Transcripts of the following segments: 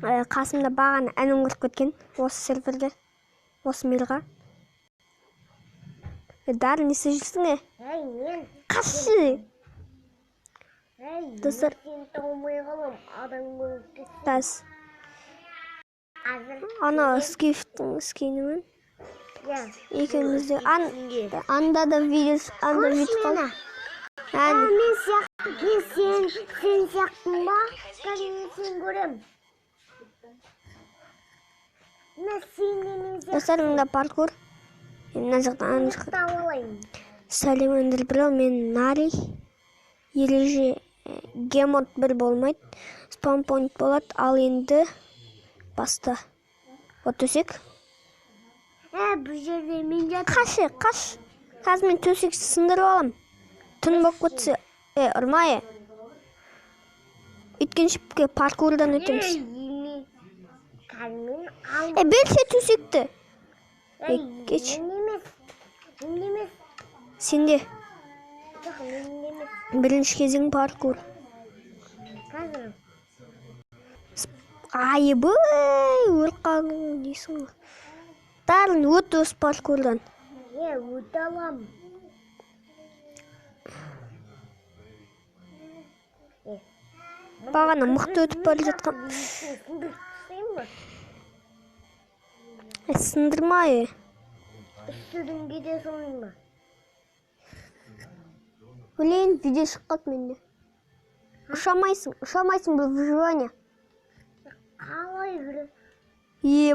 Қасымда бағана әнін кіріп кеткен осы серверге, осы мейлға. Дарын не жүрсің? Мен Қашы! Достар, сен таумай қалам, адам көріп тас. Ана скифтің скинімен. Екеумізде анда да видео қалды. Мен сен сияқтың ба? Мен сен көрем. Достар, мұнда паркур. Мына жақтан сәлем өндірбірі, мен Нарий. Ереже гемот бір болмайды. Спампоинт болады, ал енді баста. От төсек. Бұл жерде мен жатыр. Қаш. Қазір мен төсек сындырып алам. Түн болып кетсе, ұрмайы. Өйткенше паркурдан өтеміз. Берсе төсекті. Кеш. Сенде. Бірінші кезең паркур. Айыбай, өрқағың дейсің. Дарын өт өз паркурдан. Өт алам. Бағана мұқты өтіп бары жатқан. Сындырмай. Үстірдің кете соңын ба? Білейін, видео шыққат менде. Ұшамайсың бұл выживание. Қалай жүрі?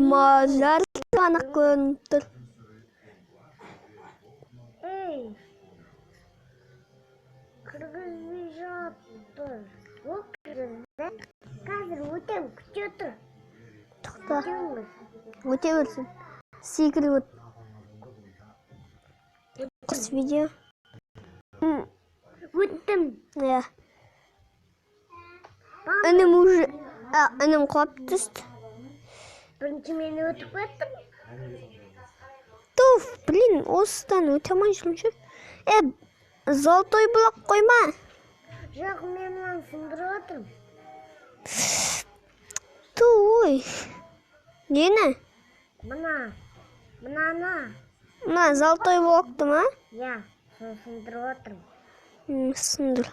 Мазар анық көрініп тұр. Кіргізбей жатыр. Ол кіргізді. Қазір өтем, күте тұр. Тұқта. Өте өрсін. Секіріп өт. Құрс видео. Өттім. Інім құлап түсті. Бірінші мен өтіп өттім. Туф, блин, осыдан өте алмай жүрмін. Золотой блок қойма. Жоқ, мен мұнан сындырып отырмын. Ой. Нені? Мұнаны. Мұна золотой блокты ма? Соны сындырып отырмын. Сындыр.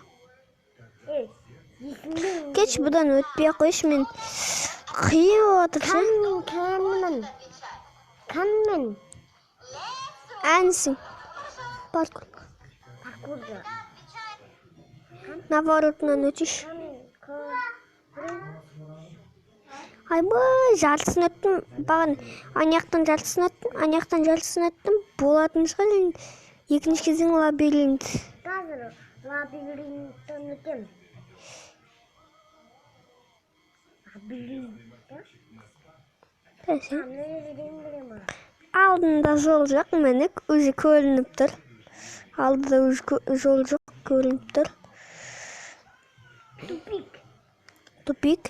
Кеш бұдан өтпей қойшы, мен қиып отыршы. Кәнмен. Әнсің. Паркурда. Наворотынан өтіш. Айбай, жартысын өттім. Бағын аяқтан жартысын өттім. Болатын шығар. Екінші кезең лабиринт. Қазір лабиринттен өтем. Алдында жол жоқ, мәнік өзі көрініп тұр. Алдыда жол жоқ, көрініп тұр. Тупик.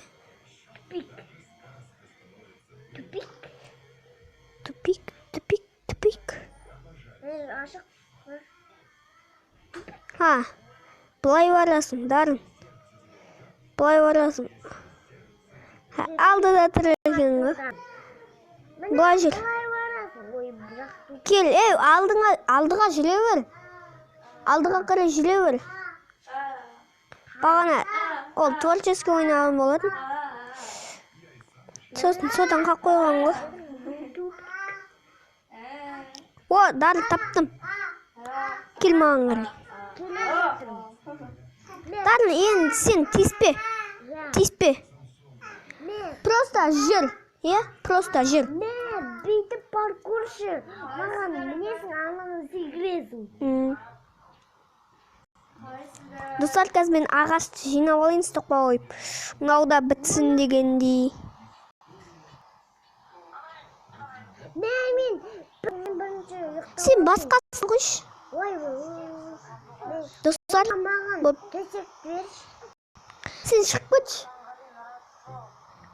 Ашық. Бұлай барасың, Дарын. Бұлай барасың. Алдыда тұр екен ғой. Бұлай жүр. Кел, алдыға жүре бер. Алдыға қарай жүре бер. Бағана, ол творческий ойнаған болатын. Содан қақ қойған ғой. Дарын таптым. Кел маған қарай. Дарын, енді сен тиіспе. Просто жүр. Просто жүр. Бүйтіп паркуршы. Маған мінесің, ананы секіресің. Достар, қазір мен ағашты жинап алайын, стоқпа қойып. Мынау да бітсін дегендей. Сен басқасын қойш. Достар, сен шығып кетші.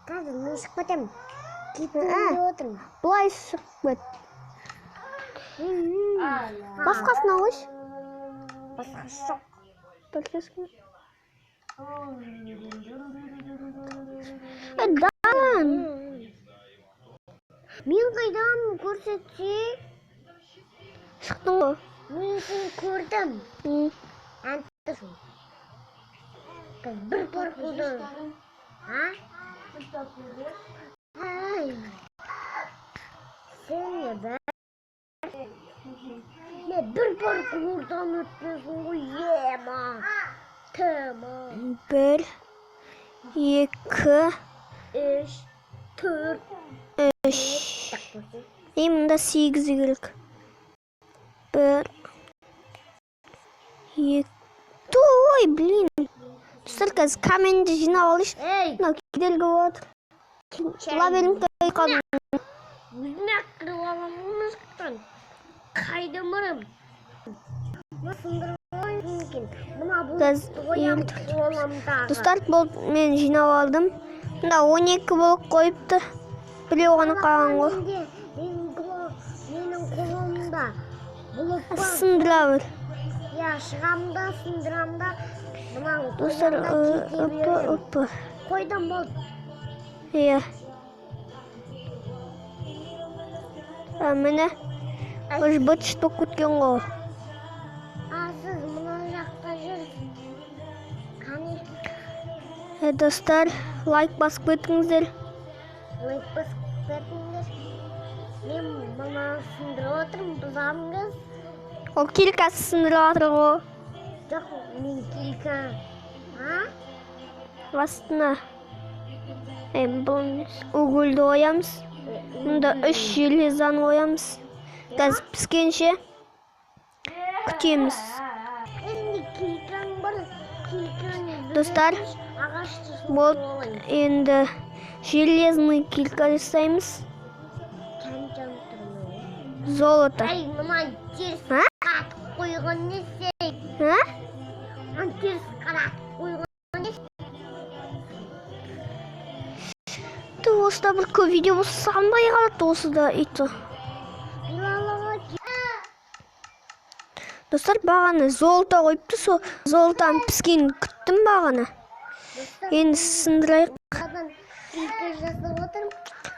Қазір мен шығып кетем. Кетуінде отырмын. Бұлай шығып кет. Басқасына қойш. Басқасы жоқ. Дарын, Мен қайдан көрсетсе? Шықтың ғой. Мен сені көрдім. Әнттісің. Бір порқуды. Ай. Сен не бәр? Не бір порқудан өттесің ғой, ема. Тема. 1, 2, 3, 4. 3. Мұнда 8 керек. 1, 2. Ой, блин. Достар, қазір каменді жинап алыш. Мынау кедергі болады. Лабиринтке қалдым. Өзіме қырып аламын шықтан. Қайда мұрым? Сындырып ойын екен. Мына бұл оям қоламдағы. Достар, мен жинап алдым. Мында 12 болып қойыпты. Біле оғаны қалған ғой. Менің қолымда болып бар. Сындыра бір. Я шығамда, сындырамда. Достар, ұппы. Қойдан бол. Иә. Міне, үш бұт шытып көткен ғой. Сіз мұна жақта жүрсіз. Қане? Достар, лайк басып өтіңіздер. Лайк басып өтіңіздер. Мен мұна сындырып отырмын, бұзамыз. Ол килкасы сындырып атыр ғой. Жоқ, мен килка. Астына. Бұл угольді оямыз. Мұнда 3 железаны оямыз. Қазір піскенше күтеміз. Достар, бұл енді железный килка жасаймыз. Золото. Ай, мұнан теріс қатып қойған несей. Мұнан теріс қатып қойған несей. Осыда бір көп видео болса сағынбай қалады осыда иті. Достар, бағаны золото қойыпты, сол золотаны піскенін күттім бағаны. Енді сындырайық.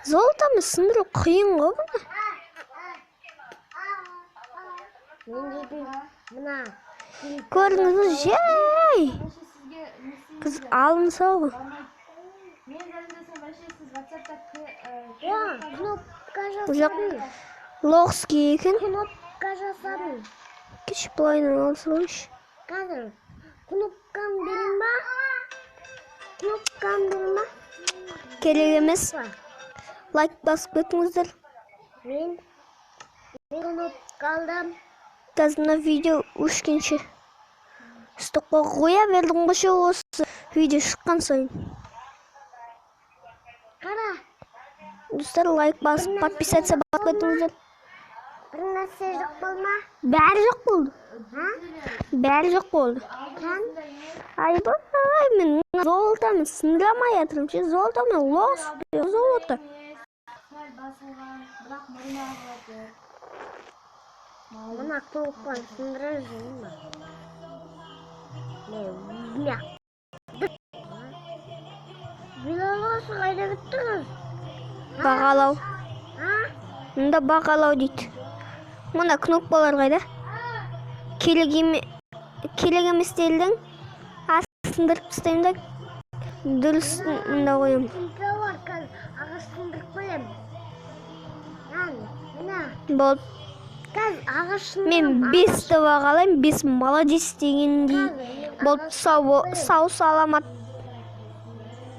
Золотаны сындыру қиын ғой бұны. Көріңіз жай. Қыз алынса ғой. Кнопка жасадым. Лоғский екен. Кнопка жасадым. Кеш бұлайынан алса ойш. Қазір кнопкам берін ба? Кнопкам берін ба? Керек емес. Лайк басып өтіңіздер. Мен кнопка алдым. Қазір видео өшкенше. Стопқа қоя бердің қошы осы видео шыққан сайын. Қара. Достар, лайк басып, подписаться басып өтіңіздер. Бір нәрсе жоқ болма? Бәрі жоқ болды. Бәрі жоқ болды. Айбай, мен золотаны сындырамай жатырмын. Золотаны лос, золото. Мына толықпан сындырар жейін ба? Не, Билаласы қайда біттіңіз? Бағалау. Мұнда бағалау дейді. Мұнда кнопкалар қайда? Керек емес делдің. Сындырып тастаймын да дұрыс мұнда қоямын. Кілка бар, ағаш сындырып қоям. Болды. Мен 5-ті бағалайым, 5 молодец дегендей. Болды, сау саламат.